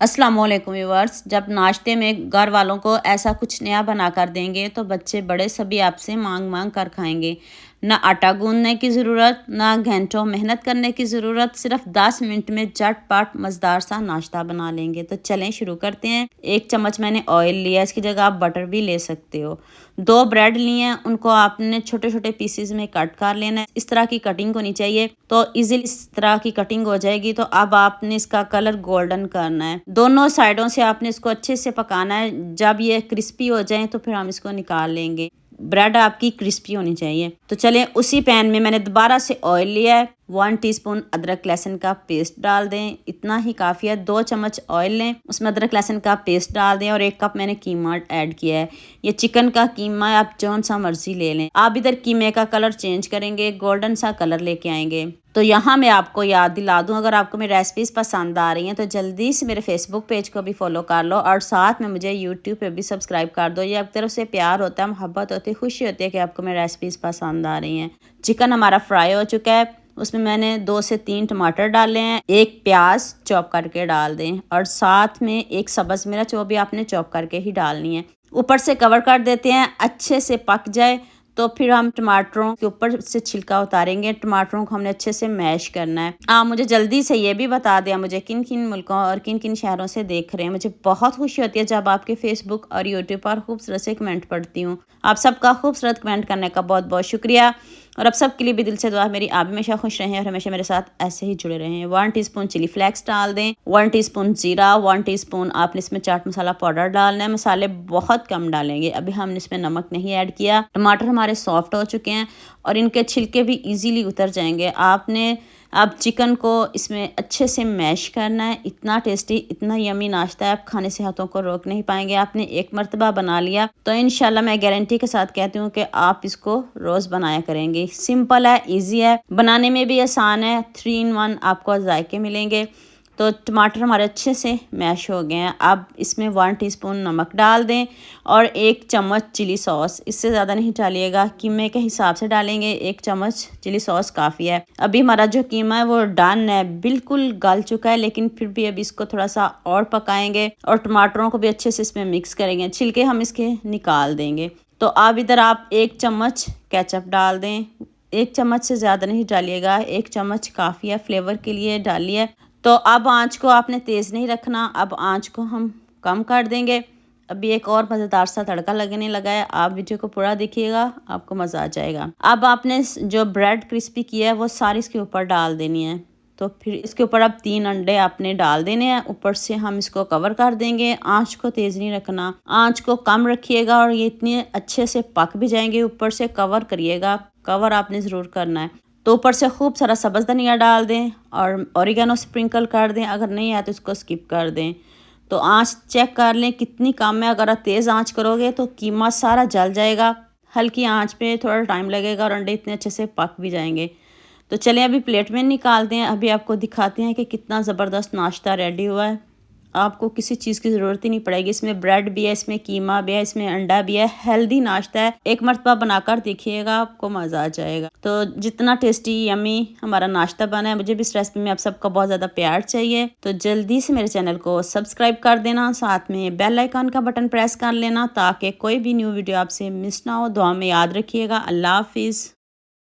अस्सलाम वालेकुम व्यूअर्स। जब नाश्ते में घर वालों को ऐसा कुछ नया बना कर देंगे तो बच्चे बड़े सभी आपसे मांग मांग कर खाएंगे। ना आटा गूंदने की ज़रूरत, ना घंटों मेहनत करने की ज़रूरत, सिर्फ 10 मिनट में झटपट मज़ेदार सा नाश्ता बना लेंगे। तो चलें शुरू करते हैं। 1 चम्मच मैंने ऑयल लिया, इसकी जगह आप बटर भी ले सकते हो। 2 ब्रेड लिए हैं, उनको आपने छोटे छोटे पीसीज में कट कर लेना है। इस तरह की कटिंग होनी चाहिए तो इजीली इस तरह की कटिंग हो जाएगी। तो अब आपने इसका कलर गोल्डन करना है। दोनों साइडों से आपने इसको अच्छे से पकाना है। जब ये क्रिस्पी हो जाए तो फिर हम इसको निकाल लेंगे। ब्रेड आपकी क्रिस्पी होनी चाहिए। तो चलें, उसी पैन में मैंने दोबारा से ऑयल लिया है। 1 टीस्पून अदरक लहसुन का पेस्ट डाल दें, इतना ही काफ़ी है। 2 चम्मच ऑयल लें, उसमें अदरक लहसुन का पेस्ट डाल दें और 1 कप मैंने कीमा ऐड किया है। ये चिकन का कीमा है, आप जौन सा मर्जी ले लें। आप इधर कीमे का कलर चेंज करेंगे, गोल्डन सा कलर लेके आएंगे। तो यहाँ मैं आपको याद दिला दूँ, अगर आपको मेरी रेसिपीज़ पसंद आ रही हैं तो जल्दी से मेरे फेसबुक पेज को भी फॉलो कर लो और साथ में मुझे यूट्यूब पे भी सब्सक्राइब कर दो। ये आप तरफ से प्यार होता है, मोहब्बत होती है, खुशी होती है कि आपको मेरी रेसिपीज़ पसंद आ रही हैं। चिकन हमारा फ्राई हो चुका है, उसमें मैंने 2 से 3 टमाटर डाले हैं, 1 प्याज चॉप करके डाल दें और साथ में 1 सब्ज़ मिर्च, वो भी आपने चॉप करके ही डालनी है। ऊपर से कवर कर देते हैं, अच्छे से पक जाए तो फिर हम टमाटरों के ऊपर से छिलका उतारेंगे। टमाटरों को हमने अच्छे से मैश करना है। आप मुझे जल्दी से ये भी बता दें मुझे किन किन मुल्कों और किन किन शहरों से देख रहे हैं। मुझे बहुत खुशी होती है जब आपके फेसबुक और यूट्यूब पर खूबसूरत से कमेंट पढ़ती हूँ। आप सबका खूबसूरत कमेंट करने का बहुत बहुत शुक्रिया और अब सब के लिए भी दिल से दुआ मेरी, आप हमेशा खुश रहें और हमेशा मेरे साथ ऐसे ही जुड़े रहें। 1 टीस्पून चिली फ्लेक्स डाल दें, 1 टीस्पून जीरा, 1 टीस्पून आपने इसमें चाट मसाला पाउडर डालना है। मसाले बहुत कम डालेंगे, अभी हमने इसमें नमक नहीं ऐड किया। टमाटर हमारे सॉफ्ट हो चुके हैं और इनके छिलके भी इजीली उतर जाएंगे। आपने अब चिकन को इसमें अच्छे से मैश करना है। इतना टेस्टी, इतना यमी नाश्ता है, आप खाने से हाथों को रोक नहीं पाएंगे। आपने एक मर्तबा बना लिया तो इंशाल्लाह मैं गारंटी के साथ कहती हूँ कि आप इसको रोज़ बनाया करेंगे। सिंपल है, इजी है, बनाने में भी आसान है। 3 in 1 आपको जायके मिलेंगे। तो टमाटर हमारे अच्छे से मैश हो गए हैं। अब इसमें 1 टीस्पून नमक डाल दें और 1 चम्मच चिली सॉस, इससे ज़्यादा नहीं डालिएगा, कीमे के हिसाब से डालेंगे। 1 चम्मच चिली सॉस काफ़ी है। अभी हमारा जो कीमा है वो डन है, बिल्कुल गल चुका है, लेकिन फिर भी अभी इसको थोड़ा सा और पकाएंगे और टमाटरों को भी अच्छे से इसमें मिक्स करेंगे। छिलके हम इसके निकाल देंगे। तो अब इधर आप 1 चम्मच केचप डाल दें। 1 चम्मच से ज़्यादा नहीं डालिएगा, 1 चम्मच काफ़ी है, फ्लेवर के लिए डालिए। तो अब आंच को आपने तेज़ नहीं रखना, अब आंच को हम कम कर देंगे। अभी एक और मज़ेदार सा तड़का लगने लगा है, आप वीडियो को पूरा देखिएगा, आपको मज़ा आ जाएगा। अब आपने जो ब्रेड क्रिस्पी किया है वो सारी इसके ऊपर डाल देनी है। तो फिर इसके ऊपर अब 3 अंडे आपने डाल देने हैं। ऊपर से हम इसको कवर कर देंगे। आंच को तेज़ नहीं रखना, आंच को कम रखिएगा और ये इतने अच्छे से पक भी जाएंगे। ऊपर से कवर करिएगा, कवर आपने ज़रूर करना है। तो ऊपर से खूब सारा सब्ज़ धनिया डाल दें और ऑरिगेनो स्प्रिंकल कर दें, अगर नहीं आया तो इसको स्किप कर दें। तो आंच चेक कर लें कितनी कम है, अगर आप तेज़ आंच करोगे तो कीमा सारा जल जाएगा। हल्की आंच पे थोड़ा टाइम लगेगा और अंडे इतने अच्छे से पक भी जाएंगे। तो चलिए अभी प्लेट में निकालते हैं। अभी आपको दिखाते हैं कि कितना ज़बरदस्त नाश्ता रेडी हुआ है। आपको किसी चीज़ की ज़रूरत ही नहीं पड़ेगी। इसमें ब्रेड भी है, इसमें कीमा भी है, इसमें अंडा भी है। हेल्दी नाश्ता है, एक मरतबा बनाकर देखिएगा, आपको मज़ा आ जाएगा। तो जितना टेस्टी यमी हमारा नाश्ता बना है, मुझे भी इस रेसिपी में आप सबका बहुत ज़्यादा प्यार चाहिए। तो जल्दी से मेरे चैनल को सब्सक्राइब कर देना, साथ में बेल आइकन का बटन प्रेस कर लेना ताकि कोई भी न्यू वीडियो आपसे मिस ना हो। दुआ में याद रखिएगा। अल्लाह हाफिज़।